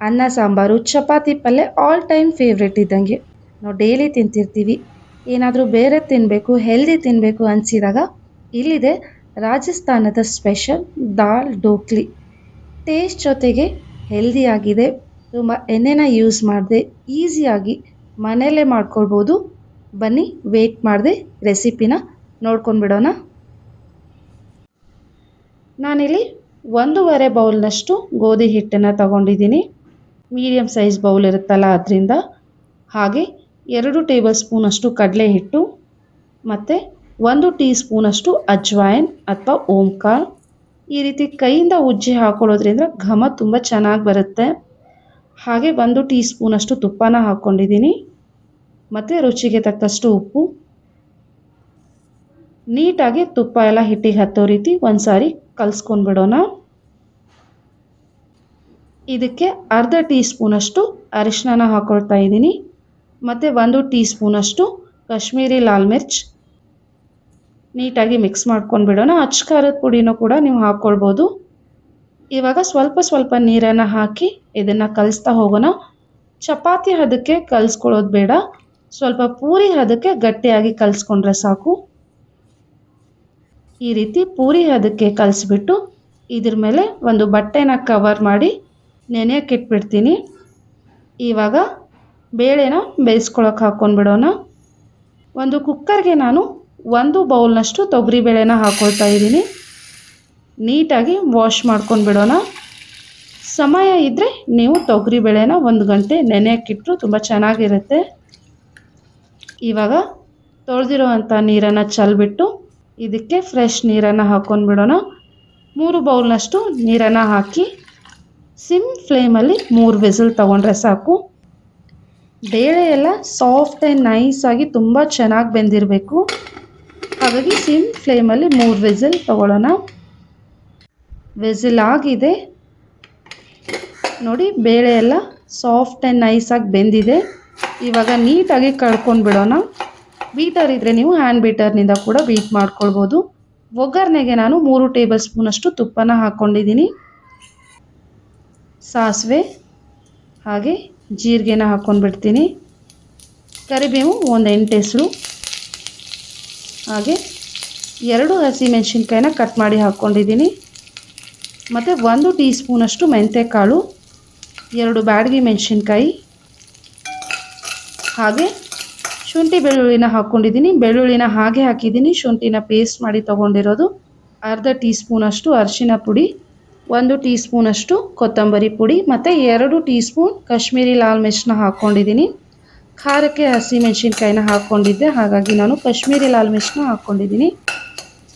ಅನ್ನ ಸಾಂಬಾರು ಚಪಾತಿ ಪಲ್ಯ all time favourite ಇದ್ದಂಗೆ. ನಾವು ಡೈಲಿ ತಿಂತಿರ್ತೀವಿ. ಏನಾದರೂ ಬೇರೆ ತಿನ್ನಬೇಕು ಹೆಲ್ದಿ ತಿನ್ನಬೇಕು ಅನಿಸಿದಾಗ ಇಲ್ಲಿದೆ ರಾಜಸ್ಥಾನದ ಸ್ಪೆಷಲ್ ದಾಲ್ ಢೋಕ್ಲಿ. ಟೇಸ್ಟ್ ಜೊತೆಗೆ ಹೆಲ್ದಿ ಆಗಿದೆ. ತುಂಬ ಎಣ್ಣೆನ ಯೂಸ್ ಮಾಡದೆ ಈಸಿಯಾಗಿ ಮನೆಯಲ್ಲೇ ಮಾಡ್ಕೊಳ್ಬೋದು. ಬನ್ನಿ ವೇಟ್ ಮಾಡದೆ ರೆಸಿಪಿನ ನೋಡ್ಕೊಂಡ್ಬಿಡೋಣ. ನಾನಿಲ್ಲಿ 1.5 ಬೌಲ್ನಷ್ಟು ಗೋಧಿ ಹಿಟ್ಟನ್ನು ತಗೊಂಡಿದ್ದೀನಿ. ಮೀಡಿಯಮ್ ಸೈಜ್ ಬೌಲ್ ಇರುತ್ತಲ್ಲ ಅದರಿಂದ. ಹಾಗೆ 2 ಟೇಬಲ್ ಸ್ಪೂನಷ್ಟು ಕಡಲೆ ಹಿಟ್ಟು ಮತ್ತು 1 ಟೀ ಸ್ಪೂನಷ್ಟು ಅಜ್ವಾಯಿನ್ ಅಥವಾ ಓಂಕಾರ್. ಈ ರೀತಿ ಕೈಯಿಂದ ಉಜ್ಜಿ ಹಾಕೊಳ್ಳೋದ್ರಿಂದ ಘಮ ತುಂಬ ಚೆನ್ನಾಗಿ ಬರುತ್ತೆ. ಹಾಗೆ 1 ಟೀ ಸ್ಪೂನಷ್ಟು ತುಪ್ಪನ ಹಾಕ್ಕೊಂಡಿದ್ದೀನಿ ಮತ್ತು ರುಚಿಗೆ ತಕ್ಕಷ್ಟು ಉಪ್ಪು. ನೀಟಾಗಿ ತುಪ್ಪ ಎಲ್ಲ ಹಿಟ್ಟಿಗೆ ಹತ್ತೋ ರೀತಿ ಒಂದು ಸಾರಿ ಕಲಿಸ್ಕೊಂಡ್ಬಿಡೋಣ. ಇದಕ್ಕೆ ಅರ್ಧ ಟೀ ಸ್ಪೂನಷ್ಟು ಅರಿಶಿನ ಹಾಕ್ಕೊಳ್ತಾ ಇದ್ದೀನಿ ಮತ್ತು 1 ಟೀ ಸ್ಪೂನಷ್ಟು ಕಾಶ್ಮೀರಿ ಲಾಲ್ ಮಿರ್ಚ್. ನೀಟಾಗಿ ಮಿಕ್ಸ್ ಮಾಡ್ಕೊಂಡ್ಬಿಡೋಣ. ಅಚ್ಚ ಖಾರದ ಪುಡಿನೂ ಕೂಡ ನೀವು ಹಾಕ್ಕೊಳ್ಬೋದು. ಇವಾಗ ಸ್ವಲ್ಪ ಸ್ವಲ್ಪ ನೀರನ್ನು ಹಾಕಿ ಇದನ್ನು ಕಲಿಸ್ತಾ ಹೋಗೋಣ. ಚಪಾತಿ ಹದಕ್ಕೆ ಕಲಿಸ್ಕೊಳ್ಳೋದು ಬೇಡ, ಸ್ವಲ್ಪ ಪೂರಿ ಹದಕ್ಕೆ ಗಟ್ಟಿಯಾಗಿ ಕಲಿಸ್ಕೊಂಡ್ರೆ ಸಾಕು. ಈ ರೀತಿ ಪೂರಿ ಹದಕ್ಕೆ ಕಲಿಸ್ಬಿಟ್ಟು ಇದ್ರ ಮೇಲೆ ಒಂದು ಬಟ್ಟೆನ ಕವರ್ ಮಾಡಿ ನೆನೆಯೋಕ್ಕೆ ಇಟ್ಬಿಡ್ತೀನಿ. ಇವಾಗ ಬೇಳೆನ ಬೇಯಿಸ್ಕೊಳಕ್ಕೆ ಹಾಕ್ಕೊಂಡ್ಬಿಡೋಣ. ಒಂದು ಕುಕ್ಕರ್ಗೆ ನಾನು 1 ಬೌಲ್ನಷ್ಟು ತೊಗರಿಬೇಳೆನ ಹಾಕ್ಕೊಳ್ತಾ ಇದ್ದೀನಿ. ನೀಟಾಗಿ ವಾಶ್ ಮಾಡ್ಕೊಂಡ್ಬಿಡೋಣ. ಸಮಯ ಇದ್ದರೆ ನೀವು ತೊಗರಿಬೇಳೆನ 1 ಗಂಟೆ ನೆನೆಯೋಕ್ಕಿಟ್ರು ತುಂಬ ಚೆನ್ನಾಗಿರುತ್ತೆ. ಇವಾಗ ತೊಳೆದಿರೋವಂಥ ನೀರನ್ನು ಚೆಲ್ಬಿಟ್ಟು ಇದಕ್ಕೆ ಫ್ರೆಶ್ ನೀರನ್ನು ಹಾಕ್ಕೊಂಡ್ಬಿಡೋಣ. 3 ಬೌಲ್ನಷ್ಟು ನೀರನ್ನು ಹಾಕಿ ಸಿಮ್ ಫ್ಲೇಮಲ್ಲಿ 3 ವಿಸಿಲ್ ತೊಗೊಂಡ್ರೆ ಸಾಕು. ಬೇಳೆ ಎಲ್ಲ ಸಾಫ್ಟ್ ಆ್ಯಂಡ್ ನೈಸಾಗಿ ತುಂಬ ಚೆನ್ನಾಗಿ ಬೆಂದಿರಬೇಕು. ಹಾಗಾಗಿ ಸಿಮ್ ಫ್ಲೇಮಲ್ಲಿ 3 ವಿಸಿಲ್ ತೊಗೊಳ್ಳೋಣ. ವಿಸಿಲ್ ಆಗಿದೆ ನೋಡಿ, ಬೇಳೆ ಎಲ್ಲ ಸಾಫ್ಟ್ ಆ್ಯಂಡ್ ನೈಸಾಗಿ ಬೆಂದಿದೆ. ಇವಾಗ ನೀಟಾಗಿ ಕಳ್ಕೊಂಡ್ಬಿಡೋಣ. ಬೀಟರ್ ಇದ್ದರೆ ನೀವು ಹ್ಯಾಂಡ್ ಬೀಟರ್ನಿಂದ ಕೂಡ ಬೀಟ್ ಮಾಡ್ಕೊಳ್ಬೋದು. ಒಗ್ಗರಣೆಗೆ ನಾನು 3 ಟೇಬಲ್ ಸ್ಪೂನಷ್ಟು ತುಪ್ಪನ ಹಾಕ್ಕೊಂಡಿದ್ದೀನಿ. ಸಾಸಿವೆ ಹಾಗೆ ಜೀರಿಗೆನ ಹಾಕ್ಕೊಂಡ್ಬಿಡ್ತೀನಿ. ಕರಿಬೇವು 1 8 ಹೆಸರು ಹಾಗೆ 2 ಹಸಿಮೆಣಸಿನ್ಕಾಯಿನ ಕಟ್ ಮಾಡಿ ಹಾಕ್ಕೊಂಡಿದ್ದೀನಿ ಮತ್ತು 1 ಟೀ ಸ್ಪೂನಷ್ಟು ಮೆಂತ್ಯಕಾಳು, 2 ಬ್ಯಾಡಗಿ ಮೆಣಸಿನ್ಕಾಯಿ ಹಾಗೆ ಶುಂಠಿ ಬೆಳ್ಳುಳ್ಳಿನ ಹಾಕ್ಕೊಂಡಿದ್ದೀನಿ. ಬೆಳ್ಳುಳ್ಳಿನ ಹಾಗೆ ಹಾಕಿದ್ದೀನಿ, ಶುಂಠಿನ ಪೇಸ್ಟ್ ಮಾಡಿ ತೊಗೊಂಡಿರೋದು. ಅರ್ಧ ಟೀ ಸ್ಪೂನಷ್ಟು ಅರಿಶಿನ ಪುಡಿ, 1 ಟೀ ಸ್ಪೂನಷ್ಟು ಕೊತ್ತಂಬರಿ ಪುಡಿ ಮತ್ತು 2 ಟೀ ಸ್ಪೂನ್ ಕಾಶ್ಮೀರಿ ಲಾಲ್ ಮಿರ್ಚನ್ನ ಹಾಕ್ಕೊಂಡಿದ್ದೀನಿ. ಖಾರಕ್ಕೆ ಹಸಿಮೆಣಸಿನ್ಕಾಯಿನ ಹಾಕ್ಕೊಂಡಿದ್ದೆ, ಹಾಗಾಗಿ ನಾನು ಕಾಶ್ಮೀರಿ ಲಾಲ್ ಮಿರ್ಚನ್ನ ಹಾಕ್ಕೊಂಡಿದ್ದೀನಿ.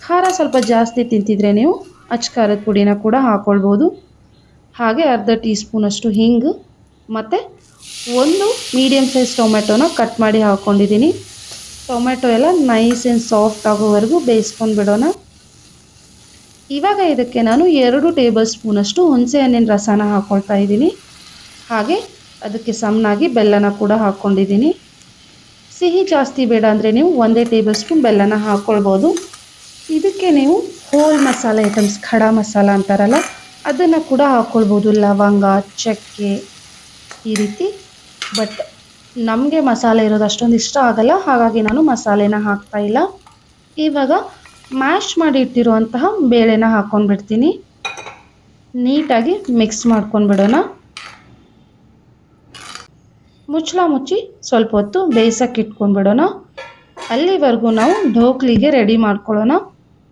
ಖಾರ ಸ್ವಲ್ಪ ಜಾಸ್ತಿ ತಿಂತಿದ್ರೆ ನೀವು ಅಚ್ಚ ಖಾರದ ಪುಡಿನ ಕೂಡ ಹಾಕ್ಕೊಳ್ಬೋದು. ಹಾಗೆ ಅರ್ಧ ಟೀ ಸ್ಪೂನಷ್ಟು ಹಿಂಗು ಮತ್ತು 1 ಮೀಡಿಯಮ್ ಸೈಜ್ ಟೊಮೆಟೊನ ಕಟ್ ಮಾಡಿ ಹಾಕ್ಕೊಂಡಿದ್ದೀನಿ. ಟೊಮೆಟೊ ಎಲ್ಲ ನೈಸ್ ಆ್ಯಂಡ್ ಸಾಫ್ಟ್ ಆಗೋವರೆಗೂ ಬೇಯಿಸ್ಕೊಂಡು ಬಿಡೋಣ. ಇವಾಗ ಇದಕ್ಕೆ ನಾನು 2 ಟೇಬಲ್ ಸ್ಪೂನಷ್ಟು ಹುಣಸೆ ಹಣ್ಣಿನ ರಸನ ಹಾಕ್ಕೊಳ್ತಾ ಇದ್ದೀನಿ. ಹಾಗೆ ಅದಕ್ಕೆ ಸಮನಾಗಿ ಬೆಲ್ಲನ ಕೂಡ ಹಾಕ್ಕೊಂಡಿದ್ದೀನಿ. ಸಿಹಿ ಜಾಸ್ತಿ ಬೇಡ ಅಂದರೆ ನೀವು 1 ಟೇಬಲ್ ಸ್ಪೂನ್ ಬೆಲ್ಲನ ಹಾಕ್ಕೊಳ್ಬೋದು. ಇದಕ್ಕೆ ನೀವು ಹೋಲ್ ಮಸಾಲೆ ಐಟಮ್ಸ್, ಖಡಾ ಮಸಾಲ ಅಂತಾರಲ್ಲ, ಅದನ್ನು ಕೂಡ ಹಾಕ್ಕೊಳ್ಬೋದು. ಲವಂಗ, ಚಕ್ಕೆ ಈ ರೀತಿ. ಬಟ್ ನಮಗೆ ಮಸಾಲೆ ಇರೋದು ಅಷ್ಟೊಂದು ಇಷ್ಟ ಆಗಲ್ಲ, ಹಾಗಾಗಿ ನಾನು ಮಸಾಲೆನ ಹಾಕ್ತಾಯಿಲ್ಲ. ಇವಾಗ ಮ್ಯಾಶ್ ಮಾಡಿ ಇಟ್ಟಿರುವಂತಹ ಬೇಳೆನ ಹಾಕ್ಕೊಂಡ್ಬಿಡ್ತೀನಿ. ನೀಟಾಗಿ ಮಿಕ್ಸ್ ಮಾಡ್ಕೊಂಡ್ಬಿಡೋಣ. ಮುಚ್ಚಳ ಮುಚ್ಚಿ ಸ್ವಲ್ಪ ಹೊತ್ತು ಬೇಯಿಸೋಕ್ಕೆ ಇಟ್ಕೊಂಡ್ಬಿಡೋಣ. ಅಲ್ಲಿವರೆಗೂ ನಾವು ಢೋಕ್ಲಿಗೆ ರೆಡಿ ಮಾಡ್ಕೊಳ್ಳೋಣ.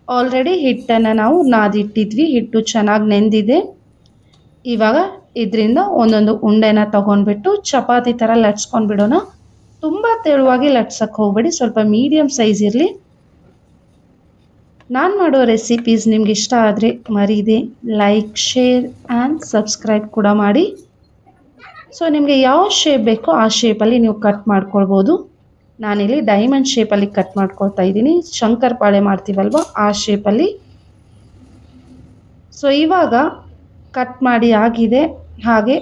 ಆಲ್ರೆಡಿ ಹಿಟ್ಟನ್ನು ನಾವು ನಾದಿಟ್ಟಿದ್ವಿ, ಹಿಟ್ಟು ಚೆನ್ನಾಗಿ ನೆಂದಿದೆ. ಇವಾಗ ಇದರಿಂದ ಒಂದೊಂದು ಉಂಡೆನ ತೊಗೊಂಡ್ಬಿಟ್ಟು ಚಪಾತಿ ಥರ ಲಟ್ಸ್ಕೊಂಡ್ಬಿಡೋಣ. ತುಂಬ ತೆಳುವಾಗಿ ಲಟ್ಸೋಕ್ಕೆ ಹೋಗಬೇಡಿ, ಸ್ವಲ್ಪ ಮೀಡಿಯಮ್ ಸೈಜ್ ಇರಲಿ. ನಾನು ಮಾಡೋ ರೆಸಿಪೀಸ್ ನಿಮ್ಗೆ ಇಷ್ಟ ಆದರೆ ಮರೀದೆ ಲೈಕ್, ಶೇರ್ ಆ್ಯಂಡ್ ಸಬ್ಸ್ಕ್ರೈಬ್ ಕೂಡ ಮಾಡಿ. ಸೊ ನಿಮಗೆ ಯಾವ ಶೇಪ್ ಬೇಕೋ ಆ ಶೇಪಲ್ಲಿ ನೀವು ಕಟ್ ಮಾಡ್ಕೊಳ್ಬೋದು. ನಾನಿಲ್ಲಿ ಡೈಮಂಡ್ ಶೇಪಲ್ಲಿ ಕಟ್ ಮಾಡ್ಕೊಳ್ತಾ ಇದ್ದೀನಿ, ಶಂಕರಪಾಳೆ ಮಾಡ್ತೀವಲ್ವ ಆ ಶೇಪಲ್ಲಿ. ಸೊ ಇವಾಗ ಕಟ್ ಮಾಡಿ ಆಗಿದೆ. ಹಾಗೆ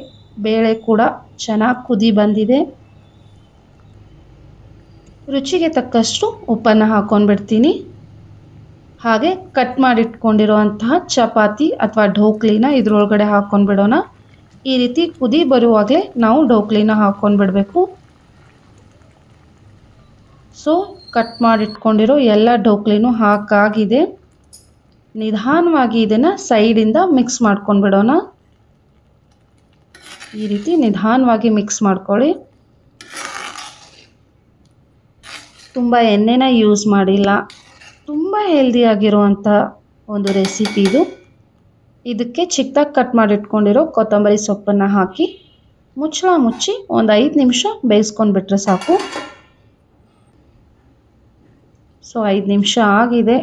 ಬೇಳೆ ಕೂಡ ಚೆನ್ನಾಗಿ ಕುದಿ ಬಂದಿದೆ. ರುಚಿಗೆ ತಕ್ಕಷ್ಟು ಉಪ್ಪನ್ನು ಹಾಕ್ಕೊಂಡ್ಬಿಡ್ತೀನಿ. ಹಾಗೆ ಕಟ್ ಮಾಡಿಟ್ಕೊಂಡಿರುವಂತಹ ಚಪಾತಿ ಅಥವಾ ಢೋಕ್ಲಿನ ಇದ್ರೊಳಗಡೆ ಹಾಕ್ಕೊಂಡ್ಬಿಡೋಣ. ಈ ರೀತಿ ಕುದಿ ಬರುವಾಗಲೇ ನಾವು ಡೋಕ್ಲಿನ ಹಾಕ್ಕೊಂಡ್ಬಿಡ್ಬೇಕು. ಸೊ ಕಟ್ ಮಾಡಿಟ್ಕೊಂಡಿರೋ ಎಲ್ಲ ಡೋಕ್ಲಿನೂ ಹಾಕಾಗಿದೆ. ನಿಧಾನವಾಗಿ ಇದನ್ನು ಸೈಡಿಂದ ಮಿಕ್ಸ್ ಮಾಡ್ಕೊಂಡ್ಬಿಡೋಣ. ಈ ರೀತಿ ನಿಧಾನವಾಗಿ ಮಿಕ್ಸ್ ಮಾಡ್ಕೊಳ್ಳಿ. ತುಂಬ ಎಣ್ಣೆನ ಯೂಸ್ ಮಾಡಿಲ್ಲ. ತುಂಬ ಹೆಲ್ದಿಯಾಗಿರುವಂಥ ಒಂದು ರೆಸಿಪಿ ಇದು. ಇದಕ್ಕೆ ಚಿಕ್ಕದಾಗಿ ಕಟ್ ಮಾಡಿಟ್ಕೊಂಡಿರೋ ಕೊತ್ತಂಬರಿ ಸೊಪ್ಪನ್ನು ಹಾಕಿ ಮುಚ್ಚಳ ಮುಚ್ಚಿ ಒಂದು 5 ನಿಮಿಷ ಬೇಯಿಸ್ಕೊಂಡ್ಬಿಟ್ರೆ ಸಾಕು. ಸೊ 5 ನಿಮಿಷ ಆಗಿದೆ.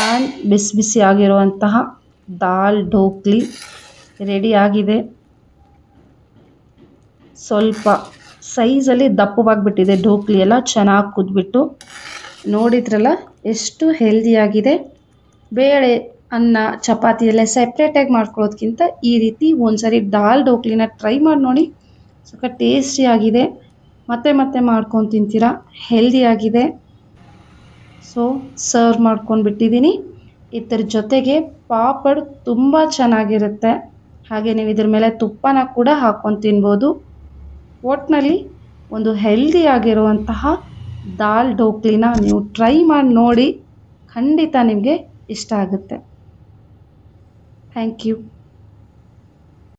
ಆ್ಯಂಡ್ ಬಿಸಿ ಬಿಸಿ ಆಗಿರುವಂತಹ ದಾಲ್ ಢೋಕ್ಲಿ ರೆಡಿ ಆಗಿದೆ. ಸ್ವಲ್ಪ ಸೈಜಲ್ಲಿ ದಪ್ಪವಾಗಿಬಿಟ್ಟಿದೆ ಢೋಕ್ಲಿ ಎಲ್ಲ, ಚೆನ್ನಾಗಿ ಕುದ್ಬಿಟ್ಟು. ನೋಡಿದ್ರಲ್ಲ ಎಷ್ಟು ಹೆಲ್ದಿಯಾಗಿದೆ. ಬೇಳೆ ಅನ್ನ ಚಪಾತಿ ಎಲ್ಲ ಸೆಪ್ರೇಟಾಗಿ ಮಾಡ್ಕೊಳ್ಳೋದಕ್ಕಿಂತ ಈ ರೀತಿ ಒಂದ್ಸರಿ ದಾಲ್ ಢೋಕ್ಲಿನ ಟ್ರೈ ಮಾಡಿ ನೋಡಿ. ಸ್ವಲ್ಪ ಟೇಸ್ಟಿಯಾಗಿದೆ. ಮತ್ತೆ ಮತ್ತೆ ಮಾಡ್ಕೊಂಡು ತಿಂತೀರಾ, ಹೆಲ್ದಿಯಾಗಿದೆ. ಸೊ ಸರ್ವ್ ಮಾಡ್ಕೊಂಡು ಬಿಟ್ಟಿದ್ದೀನಿ. ಇದರ ಜೊತೆಗೆ ಪಾಪಡ್ ತುಂಬ ಚೆನ್ನಾಗಿರುತ್ತೆ. ಹಾಗೆ ನೀವು ಇದ್ರ ಮೇಲೆ ತುಪ್ಪನ ಕೂಡ ಹಾಕ್ಕೊಂಡು ತಿನ್ಬೋದು. ಒಟ್ಟಿನಲ್ಲಿ ಒಂದು ಹೆಲ್ದಿಯಾಗಿರುವಂತಹ ದಾಲ್ ಢೋಕ್ಲಿನ ನೀವು ಟ್ರೈ ಮಾಡಿ ನೋಡಿ, ಖಂಡಿತ ನಿಮಗೆ ಇಷ್ಟ ಆಗುತ್ತೆ. Thank you.